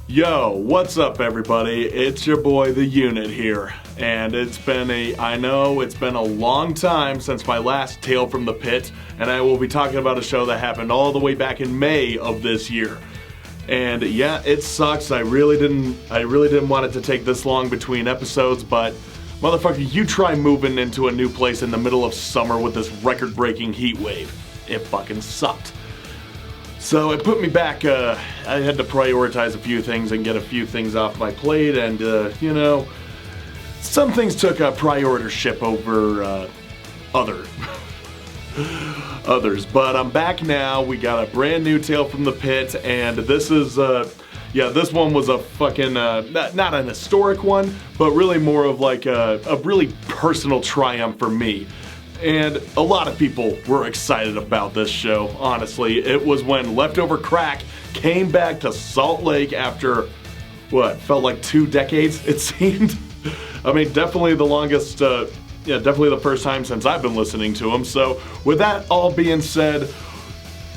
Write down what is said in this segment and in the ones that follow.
Yo, what's up everybody? It's your boy the Unit here, and I know it's been a long time since my last Tale from the Pit, and I will be talking about a show that happened all the way back in May of this year. And yeah, it sucks. I really didn't want it to take this long between episodes, but motherfucker, you try moving into a new place in the middle of summer with this record-breaking heat wave. It fucking sucked. So it put me back, I had to prioritize a few things and get a few things off my plate, and, some things took a prioritership over, others. But I'm back now. We got a brand new Tale from the Pit, and this is, this one was a fucking, not an historic one, but really more of like a really personal triumph for me. And a lot of people were excited about this show, honestly. It was when Leftover Crack came back to Salt Lake after, felt like 2 decades, it seemed. I mean, definitely the longest, definitely the first time since I've been listening to them. So, with that all being said,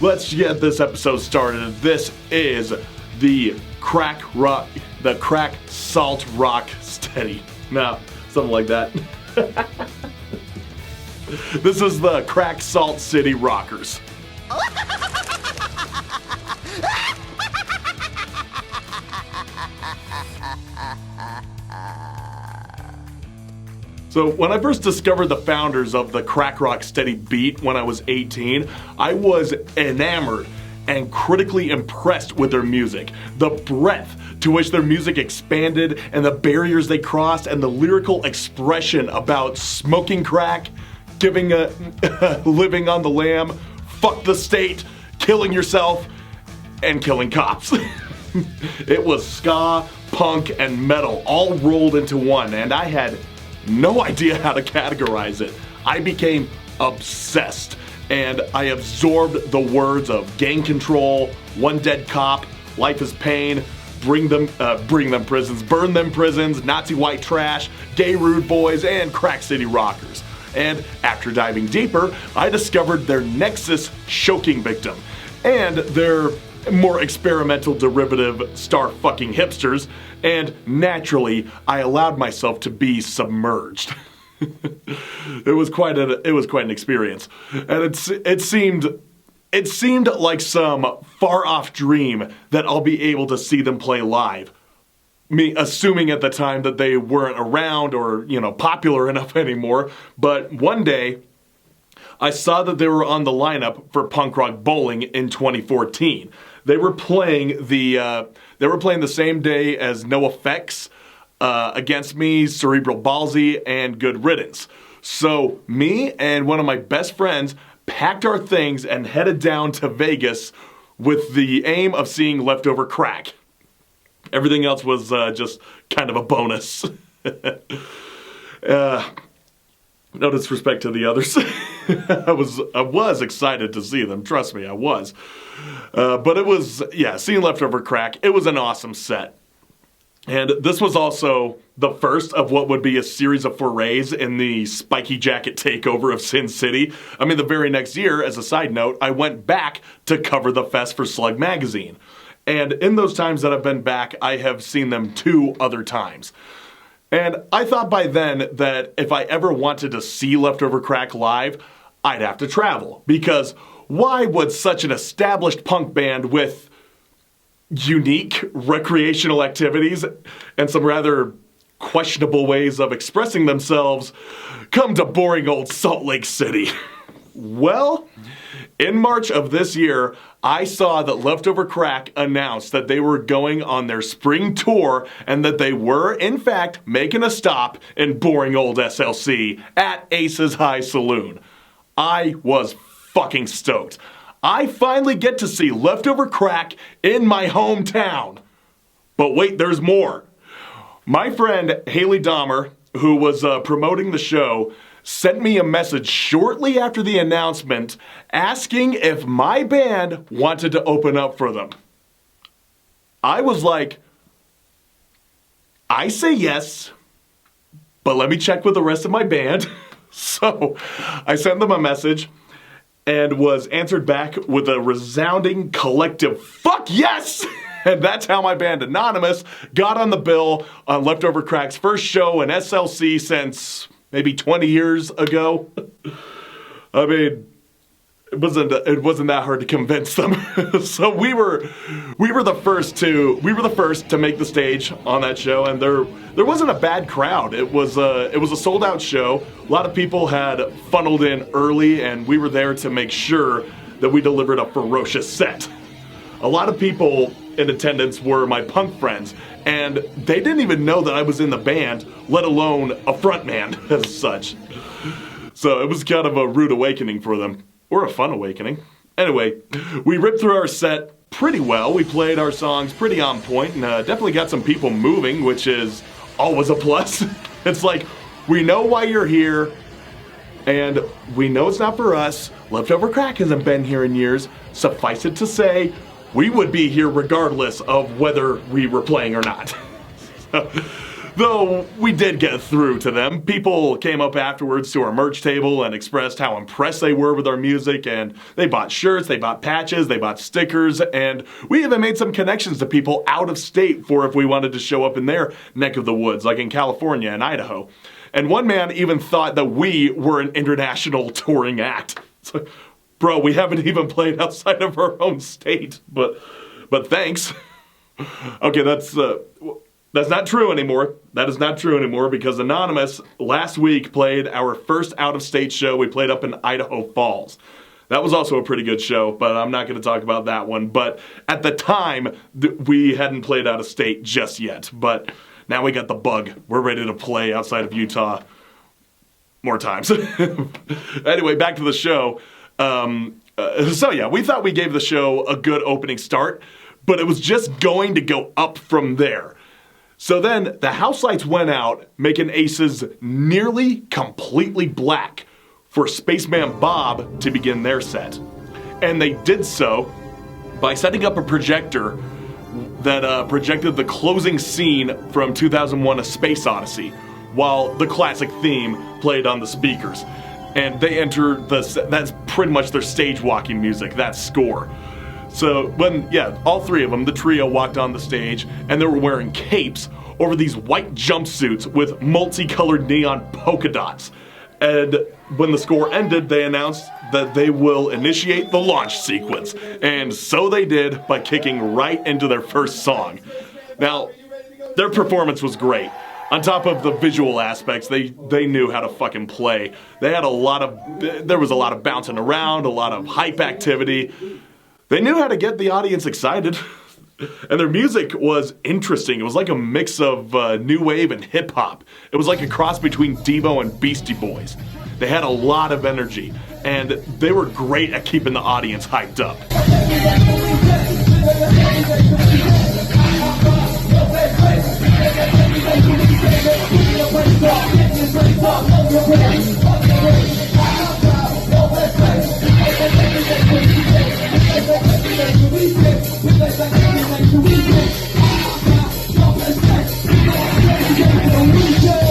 let's get this episode started. This is the Crack Salt Rock Steady. No, something like that. This is the Crack Salt City Rockers. So when I first discovered the founders of the Crack Rock Steady beat when I was 18, I was enamored and critically impressed with their music. The breadth to which their music expanded and the barriers they crossed and the lyrical expression about smoking crack, living on the lam, fuck the state, killing yourself, and killing cops. It was ska, punk, and metal all rolled into one, and I had no idea how to categorize it. I became obsessed, and I absorbed the words of gang control, one dead cop, life is pain, burn them prisons, Nazi white trash, gay rude boys, and Crack City Rockers. And after diving deeper, I discovered their Nexus choking victim and their more experimental derivative Star fucking hipsters, and naturally, I allowed myself to be submerged. It was quite an experience, and it seemed like some far off dream that I'll be able to see them play live. Me assuming at the time that they weren't around or, popular enough anymore. But one day, I saw that they were on the lineup for Punk Rock Bowling in 2014. They were playing the same day as NoFX, Against Me, Cerebral Ballsy, and Good Riddance. So me and one of my best friends packed our things and headed down to Vegas with the aim of seeing Leftover Crack. Everything else was just kind of a bonus. No disrespect to the others. I was excited to see them. Trust me, I was. But it was, seeing Leftover Crack, it was an awesome set. And this was also the first of what would be a series of forays in the spiky jacket takeover of Sin City. I mean, the very next year, as a side note, I went back to cover the fest for Slug Magazine. And in those times that I've been back, I have seen them 2 other times. And I thought by then that if I ever wanted to see Leftover Crack live, I'd have to travel. Because why would such an established punk band with unique recreational activities and some rather questionable ways of expressing themselves come to boring old Salt Lake City? Well, in March of this year, I saw that Leftover Crack announced that they were going on their spring tour and that they were, in fact, making a stop in boring old SLC at Ace's High Saloon. I was fucking stoked. I finally get to see Leftover Crack in my hometown. But wait, there's more. My friend Haley Dahmer, who was promoting the show, sent me a message shortly after the announcement asking if my band wanted to open up for them. I was like, I say yes, but let me check with the rest of my band. So I sent them a message and was answered back with a resounding collective fuck yes! And that's how my band Anonymous got on the bill on Leftover Crack's first show in SLC since maybe 20 years ago. I mean, it wasn't that hard to convince them. So we were the first to make the stage on that show, and there wasn't a bad crowd. It was a sold out show. A lot of people had funneled in early, and we were there to make sure that we delivered a ferocious set. A lot of people in attendance were my punk friends, and they didn't even know that I was in the band, let alone a frontman as such. So it was kind of a rude awakening for them. Or a fun awakening. Anyway, we ripped through our set pretty well. We played our songs pretty on point and definitely got some people moving, which is always a plus. It's like, we know why you're here, and we know it's not for us. Leftover Crack hasn't been here in years. Suffice it to say, we would be here regardless of whether we were playing or not. Though we did get through to them. People came up afterwards to our merch table and expressed how impressed they were with our music, and they bought shirts, they bought patches, they bought stickers, and we even made some connections to people out of state for if we wanted to show up in their neck of the woods, like in California and Idaho. And one man even thought that we were an international touring act. It's like, bro, we haven't even played outside of our own state, but thanks. Okay, that's not true anymore. That is not true anymore because Anonymous last week played our first out-of-state show. We played up in Idaho Falls. That was also a pretty good show, but I'm not going to talk about that one. But at the time, we hadn't played out of state just yet. But now we got the bug. We're ready to play outside of Utah more times. Anyway, back to the show. We thought we gave the show a good opening start, but it was just going to go up from there. So then the house lights went out, making Aces nearly completely black for Spaceman Bob to begin their set. And they did so by setting up a projector that projected the closing scene from 2001: A Space Odyssey, while the classic theme played on the speakers. And they entered that's pretty much their stage walking music, that score. So all three of them, the trio, walked on the stage, and they were wearing capes over these white jumpsuits with multicolored neon polka dots. And when the score ended, they announced that they will initiate the launch sequence. And so they did by kicking right into their first song. Now, their performance was great. On top of the visual aspects, they knew how to fucking play. There was a lot of bouncing around, a lot of hype activity. They knew how to get the audience excited. And their music was interesting. It was like a mix of new wave and hip hop. It was like a cross between Devo and Beastie Boys. They had a lot of energy, and they were great at keeping the audience hyped up.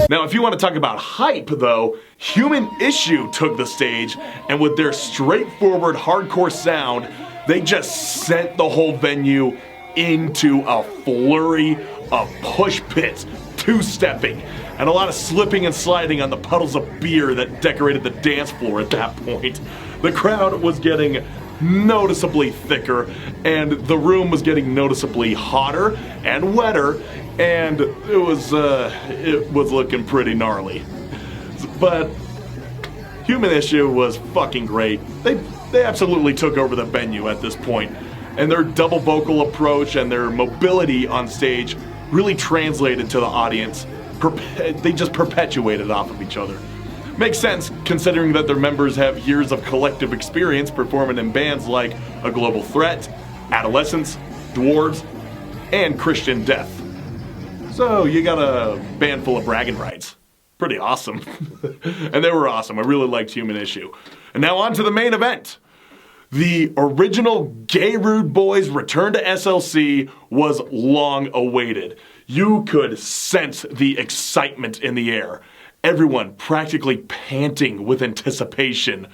Now, if you want to talk about hype, though, Human Issue took the stage, and with their straightforward hardcore sound, they just sent the whole venue into a flurry of push pits, two-stepping, and a lot of slipping and sliding on the puddles of beer that decorated the dance floor at that point. The crowd was getting noticeably thicker, and the room was getting noticeably hotter and wetter, and it was looking pretty gnarly. But Human Issue was fucking great. They absolutely took over the venue at this point, and their double vocal approach and their mobility on stage really translated to the audience. They just perpetuated off of each other. Makes sense, considering that their members have years of collective experience performing in bands like A Global Threat, Adolescence, Dwarves, and Christian Death. So you got a band full of bragging rights. Pretty awesome. And they were awesome. I really liked Human Issue. And now on to the main event. The original Gay Rude Boys' return to SLC was long awaited. You could sense the excitement in the air. Everyone practically panting with anticipation.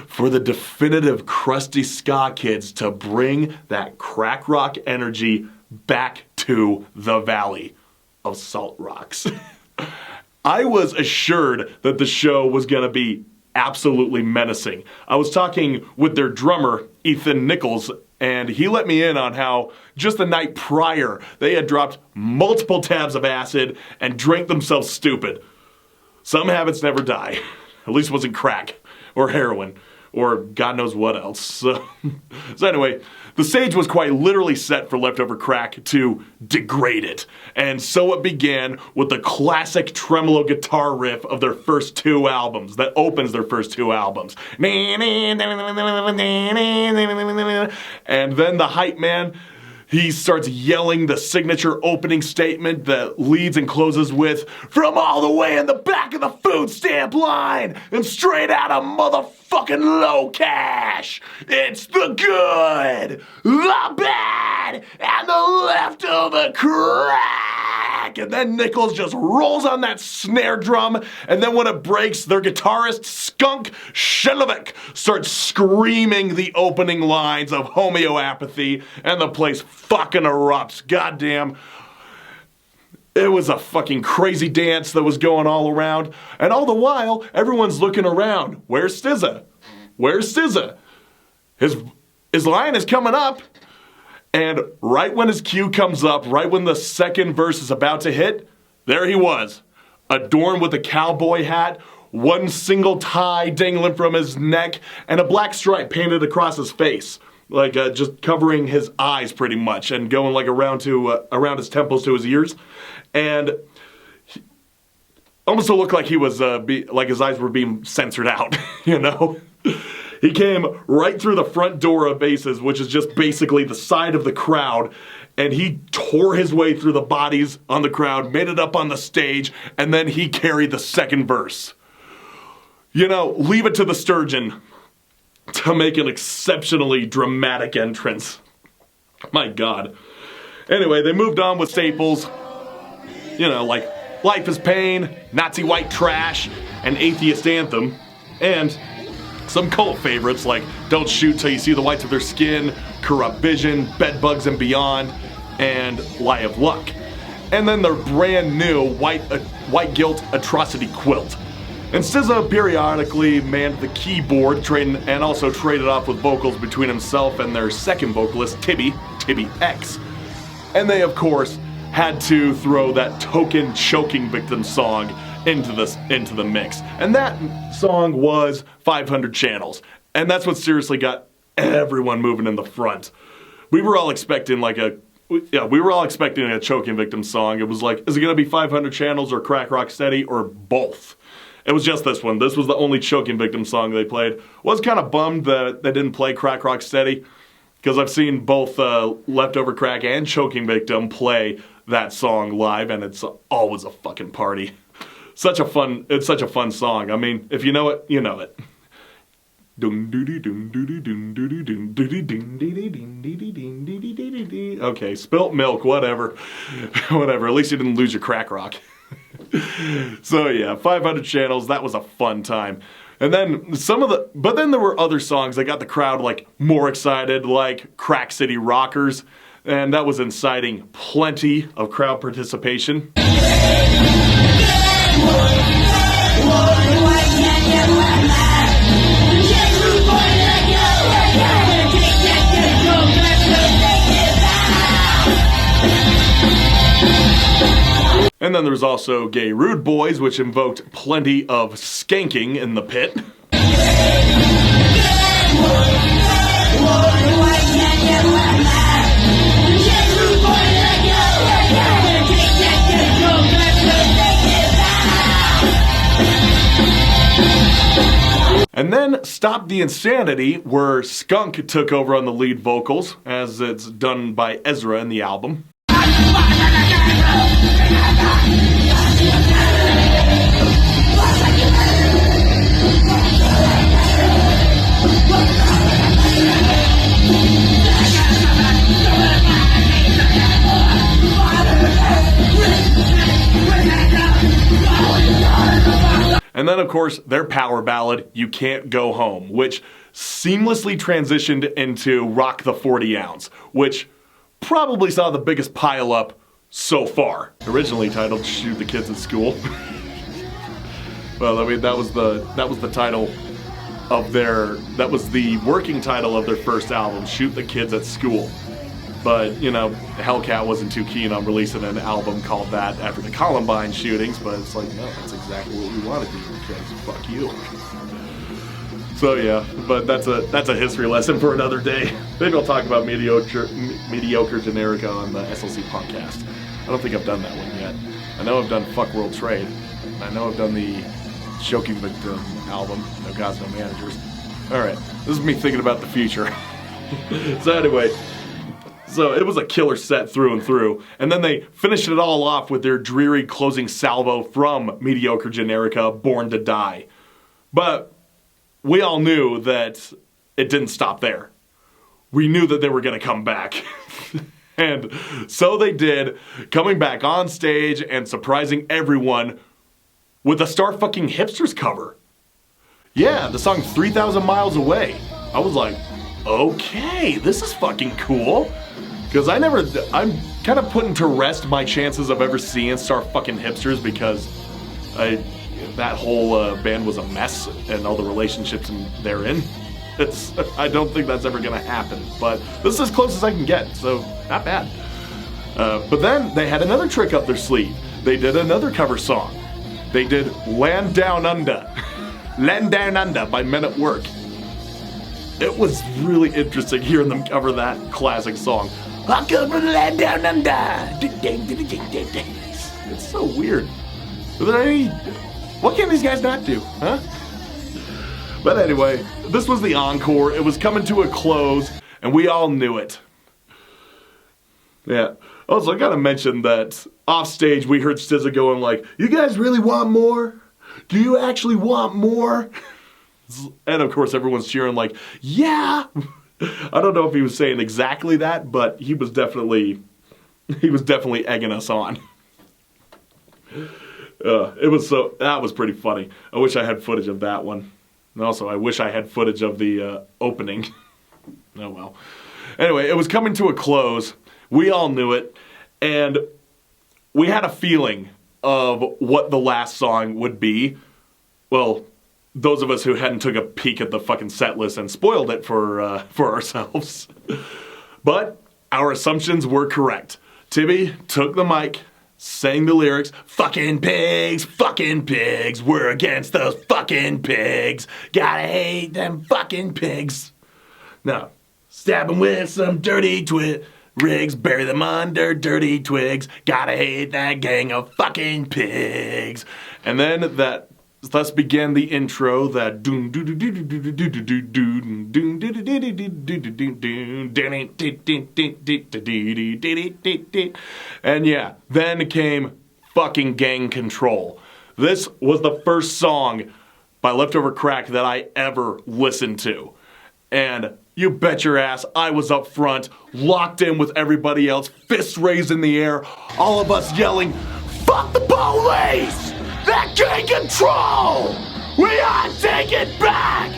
for the definitive crusty ska kids to bring that crack rock energy back to the Valley of Salt Rocks. I was assured that the show was going to be absolutely menacing. I was talking with their drummer, Ethan Nichols, and he let me in on how just the night prior they had dropped multiple tabs of acid and drank themselves stupid. Some habits never die. At least it wasn't crack or heroin or God knows what else. So anyway, the stage was quite literally set for Leftover Crack to degrade it. And so it began with the classic tremolo guitar riff of their first two albums, that opens their first two albums. And then the hype man, he starts yelling the signature opening statement that leads and closes with, "From all the way in the back of the food stamp line and straight out of motherfucking low cash, it's the good, the bad, and the leftover crack." And then Nichols just rolls on that snare drum, and then when it breaks, their guitarist Skunk Shilovic starts screaming the opening lines of Homeopathy, and the place fucking erupts. Goddamn. It was a fucking crazy dance that was going all around, and all the while, everyone's looking around. Where's SZA? Where's SZA? His line is coming up. And right when his cue comes up, right when the second verse is about to hit, there he was, adorned with a cowboy hat, one single tie dangling from his neck, and a black stripe painted across his face, like just covering his eyes pretty much, and going like around his temples to his ears, and almost looked like he was like his eyes were being censored out, you know. He came right through the front door of Aces, which is just basically the side of the crowd, and he tore his way through the bodies on the crowd, made it up on the stage, and then he carried the second verse. You know, leave it to the Sturgeon to make an exceptionally dramatic entrance. My God. Anyway, they moved on with staples, you know, like Life is Pain, Nazi White Trash, and Atheist Anthem, and some cult favorites like Don't Shoot Till You See the Whites of Their Skin, Corrupt Vision, Bedbugs and Beyond, and Lie of Luck. And then their brand new White Guilt Atrocity Quilt. And SZA periodically manned the keyboard and also traded off with vocals between himself and their second vocalist, Tibby X. And they, of course, had to throw that token choking victim song into the mix. And that song was 500 Channels. And that's what seriously got everyone moving in the front. We were all expecting a choking victim song. It was like, is it going to be 500 Channels or Crack Rock Steady or both? It was just this one. This was the only choking victim song they played. Was kind of bummed that they didn't play Crack Rock Steady, because I've seen both Leftover Crack and Choking Victim play that song live, and it's always a fucking party. It's such a fun song. I mean, if you know it, you know it. Okay, spilt milk, whatever. Whatever, at least you didn't lose your crack rock. So yeah, 500 Channels, that was a fun time. And then but then there were other songs that got the crowd like more excited, like Crack City Rockers, and that was inciting plenty of crowd participation. And then there was also Gay Rude Boys, which invoked plenty of skanking in the pit. And then Stop the Insanity, where Skunk took over on the lead vocals, as it's done by Ezra in the album. And And then, of course, their power ballad, You Can't Go Home, which seamlessly transitioned into Rock the 40 Ounce, which probably saw the biggest pileup so far. Originally titled Shoot the Kids at School. Well, I mean, that was the title of that was the working title of their first album, Shoot the Kids at School. But, you know, Hellcat wasn't too keen on releasing an album called that after the Columbine shootings, but it's like, no, that's exactly what we want to do, because fuck you. So yeah, but that's a history lesson for another day. Maybe I'll talk about mediocre Generica on the SLC Punkcast. I don't think I've done that one yet. I know I've done Fuck World Trade. I know I've done the Choking Victim album, No Gods, No Managers. Alright, this is me thinking about the future. So anyway, so it was a killer set through and through. And then they finished it all off with their dreary closing salvo from Mediocre Generica, Born to Die. But we all knew that it didn't stop there. We knew that they were going to come back. And so they did, coming back on stage and surprising everyone with a Star Fucking Hipsters cover. Yeah, the song 3,000 Miles Away. I was like, okay, this is fucking cool. Because I'm kind of putting to rest my chances of ever seeing Star Fucking Hipsters, because that whole band was a mess and all the relationships they're in. I don't think that's ever gonna happen, but this is as close as I can get, so not bad. But then they had another trick up their sleeve. They did another cover song. They did Land Down Under. Land Down Under by Men at Work. It was really interesting hearing them cover that classic song. I come from the land down under. It's so weird. What can these guys not do, huh? But anyway, this was the encore. It was coming to a close, and we all knew it. Yeah. Also, I gotta mention that off stage we heard SZA going like, "You guys really want more? Do you actually want more?" And of course everyone's cheering like, "Yeah!" I don't know if he was saying exactly that, but he was definitely egging us on. That was pretty funny. I wish I had footage of that one. And also, I wish I had footage of the opening. Oh well. Anyway, it was coming to a close. We all knew it. And we had a feeling of what the last song would be. Well, those of us who hadn't took a peek at the fucking set list and spoiled it for ourselves. But our assumptions were correct. Tibby took the mic, sang the lyrics, fucking pigs, we're against those fucking pigs, gotta hate them fucking pigs. Now, stab them with some dirty rigs, bury them under dirty twigs, gotta hate that gang of fucking pigs. And then thus began the intro, that doon doo doo doo doo doo doo doo doo doon doon doo doo doo doo doo doo doo doo. And yeah, then came fucking Gang Control. This was the first song by Leftover Crack that I ever listened to. And you bet your ass I was up front, locked in with everybody else, fists raised in the air, all of us yelling, "Fuck the police! That gang control! We are taking back!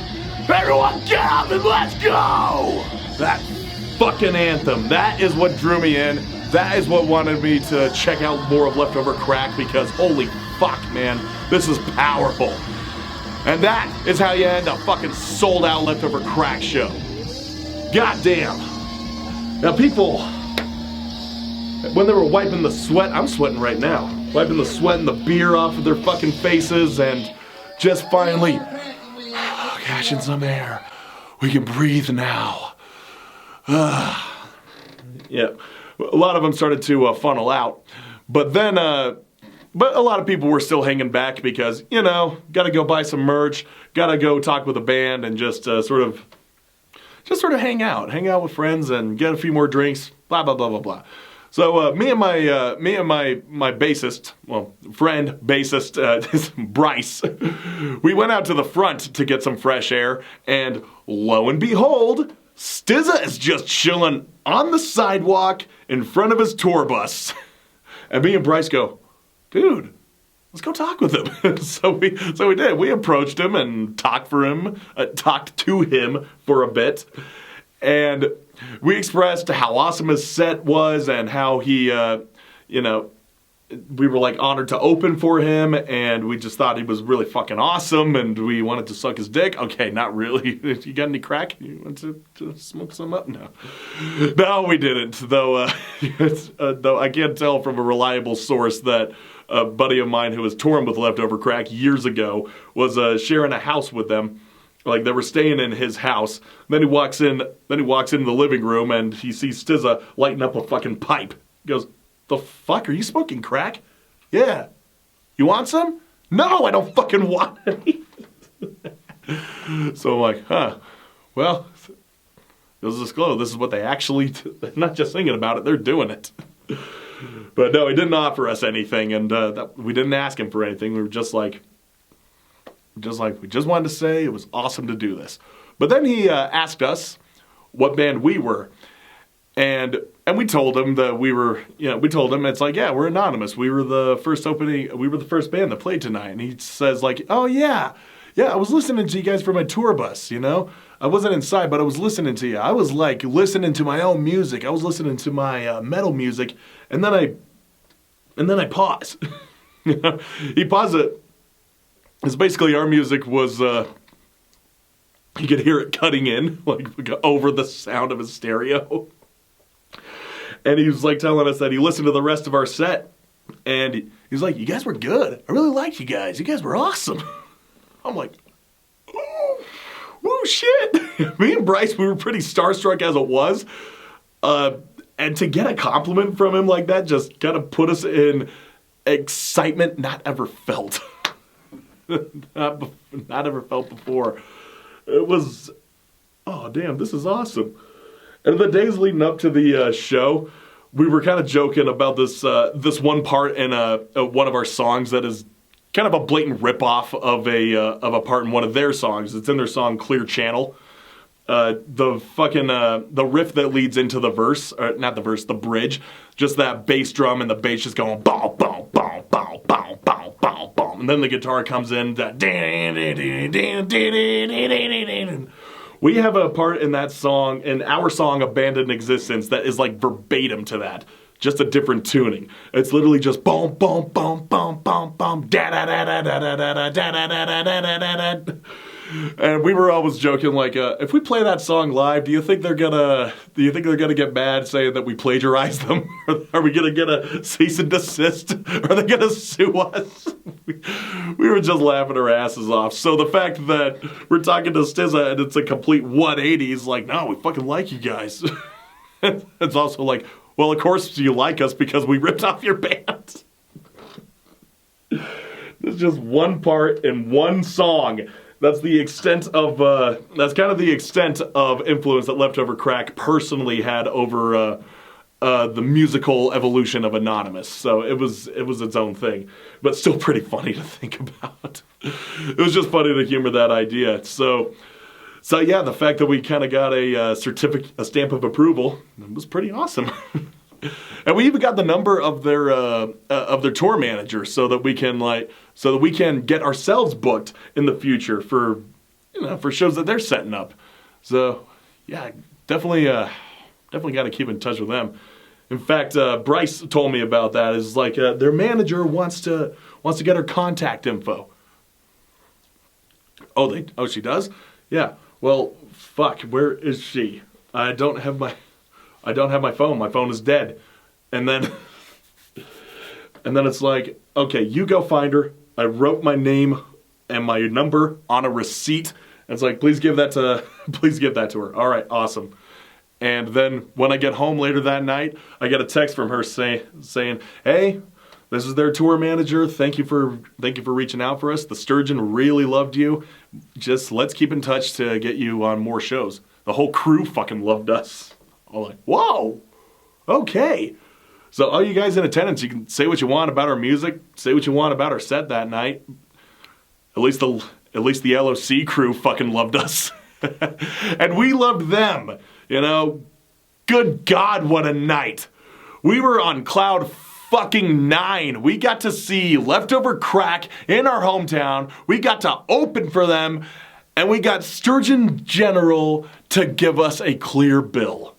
Everyone get up and let's go!" That fucking anthem, that is what drew me in. That is what wanted me to check out more of Leftover Crack, because holy fuck, man, this is powerful. And that is how you end a fucking sold out Leftover Crack show. Goddamn. Now people, when they were wiping the sweat, I'm sweating right now, wiping the sweat and the beer off of their fucking faces and just finally catching some air. We can breathe now. Yeah, a lot of them started to funnel out, but then, but a lot of people were still hanging back because, you know, gotta go buy some merch, gotta go talk with a band and just sort of hang out with friends and get a few more drinks, blah, blah, blah, blah, blah. So me and my bassist, well, friend, bassist, Bryce, we went out to the front to get some fresh air, and lo and behold, SZA is just chilling on the sidewalk in front of his tour bus. And me and Bryce go, "Dude, let's go talk with him. So we did. We approached him and talked to him for a bit. And we expressed how awesome his set was and how he, we were like honored to open for him, and we just thought he was really fucking awesome, and we wanted to suck his dick. Okay, not really. You got any crack? You want to smoke some up? No. No, we didn't. Though I can't tell from a reliable source that a buddy of mine who was touring with Leftover Crack years ago was sharing a house with them. Like, they were staying in his house. Then he walks into the living room, and he sees SZA lighting up a fucking pipe. He goes, "The fuck? Are you smoking crack?" "Yeah." "You want some?" "No, I don't fucking want any." So I'm like, well, this is disclosed. This is what they actually, they're not just thinking about it, they're doing it. But no, he didn't offer us anything, and we didn't ask him for anything. We were just like, we just wanted to say it was awesome to do this. But then he asked us what band we were. And we told him that we told him, it's like, yeah, we're anonymous. We were the first band that played tonight. And he says like, "Oh yeah, I was listening to you guys from my tour bus, I wasn't inside, but I was listening to you. I was like listening to my own music. I was listening to my metal music. And then I pause." He paused it. It's basically our music was, you could hear it cutting in, like over the sound of his stereo. And he was like telling us that he listened to the rest of our set. And he was like, "You guys were good. I really liked you guys. You guys were awesome." I'm like, oh shit. Me and Bryce, we were pretty starstruck as it was. And to get a compliment from him like that just kind of put us in excitement not ever felt. not ever felt before. It was, oh damn, this is awesome. And the days leading up to the show, we were kind of joking about this one part in one of our songs that is kind of a blatant ripoff of a part in one of their songs. It's in their song "Clear Channel." The riff that leads into the verse, or not the verse, the bridge, just that bass drum and the bass just going bow, bow, bow, bow, bow, bow, bow, bow. And then the guitar comes in, we have a part in that song, in our song "Abandoned Existence," that is like verbatim to that. Just a different tuning. It's literally just boom, boom, boom, boom, boom, boom, da da da da da da da da da da da da da. And we were always joking, like, if we play that song live, do you think they're gonna get mad saying that we plagiarized them? Are we gonna get a cease and desist? Are they gonna sue us? We were just laughing our asses off. So the fact that we're talking to SZA and it's a complete 180 is like, no, we fucking like you guys. It's also like, well, of course you like us because we ripped off your band. There's just one part in one song. That's the extent of, that's kind of the extent of influence that Leftover Crack personally had over the musical evolution of Anonymous. So it was its own thing, but still pretty funny to think about. It was just funny to humor that idea. So yeah, the fact that we kind of got a stamp of approval, it was pretty awesome. And we even got the number of their tour manager so that we can get ourselves booked in the future for shows that they're setting up. So yeah, definitely got to keep in touch with them. In fact, Bryce told me about that. Is like their manager wants to get her contact info. Oh, she does? Yeah. Well, fuck. Where is she? I don't have my phone. My phone is dead. And then it's like, okay, you go find her. I wrote my name and my number on a receipt. And it's like, please give that to her. All right, awesome. And then when I get home later that night, I get a text from her saying, "Hey, this is their tour manager. Thank you for reaching out for us. The Sturgeon really loved you. Just let's keep in touch to get you on more shows." The whole crew fucking loved us. I'm like, whoa, okay. So all you guys in attendance, you can say what you want about our music, say what you want about our set that night. At least the LOC crew fucking loved us. And we loved them. Good God, what a night. We were on cloud fucking 9. We got to see Leftover Crack in our hometown. We got to open for them. And we got Sturgeon General to give us a clear bill.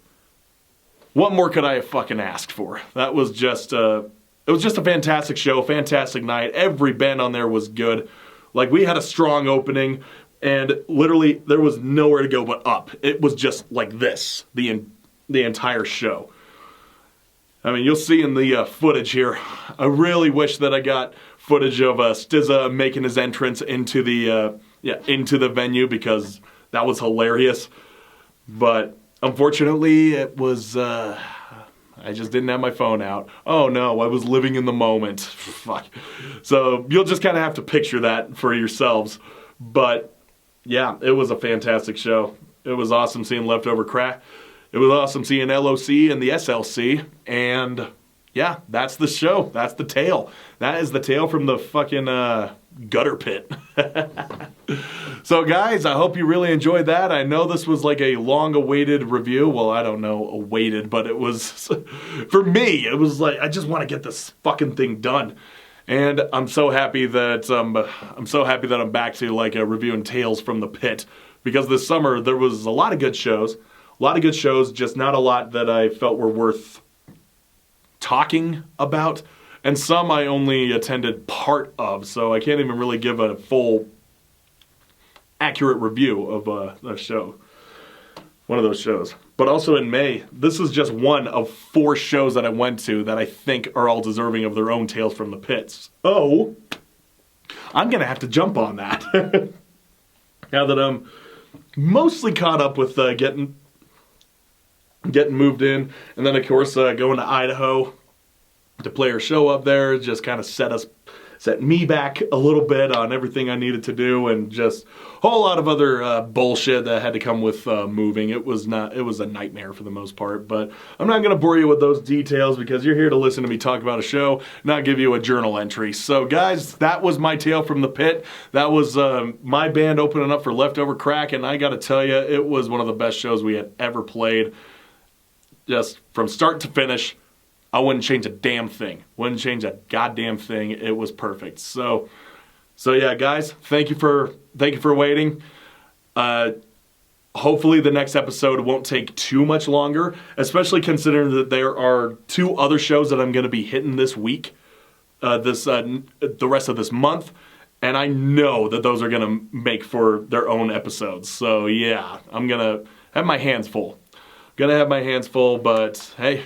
What more could I have fucking asked for? That was just it was just a fantastic show, fantastic night. Every band on there was good. Like, we had a strong opening, and literally there was nowhere to go but up. It was just like this, the entire show. I mean, you'll see in the footage here. I really wish that I got footage of SZA making his entrance into the venue, because that was hilarious. But unfortunately, it was, I just didn't have my phone out. Oh no, I was living in the moment. Fuck. So you'll just kind of have to picture that for yourselves. But yeah, it was a fantastic show. It was awesome seeing Leftover Crack. It was awesome seeing LOC and the SLC. And yeah, that's the show. That's the tale. That is the tale from the fucking gutter pit. So guys, I hope you really enjoyed that. I know this was like a long-awaited review. Well, I don't know, awaited, but it was, for me, it was like, I just want to get this fucking thing done. And I'm so happy that I'm back to like reviewing Tales from the Pit, because this summer there was a lot of good shows. Just not a lot that I felt were worth talking about. And some I only attended part of, so I can't even really give a full, accurate review of a show. One of those shows. But also in May, this is just one of 4 shows that I went to that I think are all deserving of their own Tales from the Pits. Oh, I'm going to have to jump on that. Now that I'm mostly caught up with getting moved in, and then of course going to Idaho to play our show up there, just kind of set me back a little bit on everything I needed to do, and just a whole lot of other bullshit that had to come with moving. It was a nightmare for the most part, but I'm not going to bore you with those details, because you're here to listen to me talk about a show, not give you a journal entry. So guys, that was my tale from the pit. That was my band opening up for Leftover Crack, and I got to tell you, it was one of the best shows we had ever played. Just from start to finish, I wouldn't change a damn thing. Wouldn't change a goddamn thing. It was perfect. So yeah, guys, thank you for waiting. Hopefully the next episode won't take too much longer, especially considering that there are 2 other shows that I'm going to be hitting this week, the rest of this month, and I know that those are going to make for their own episodes. So yeah, I'm going to have my hands full. But hey,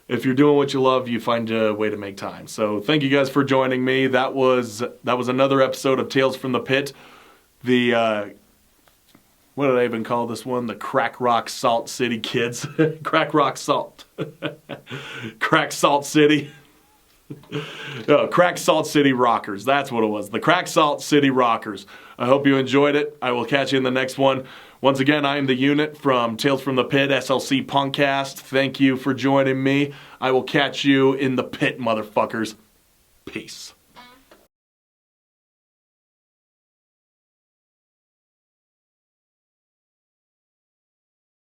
if you're doing what you love, you find a way to make time. So thank you guys for joining me. That was another episode of Tales from the Pit. The what did I even call this one? The Crack Rock Salt City Kids. Crack Rock Salt. Crack Salt City. Oh, Crack Salt City Rockers. That's what it was. The Crack Salt City Rockers. I hope you enjoyed it. I will catch you in the next one. Once again, I am the unit from Tales from the Pit, SLC Punkcast. Thank you for joining me. I will catch you in the pit, motherfuckers. Peace.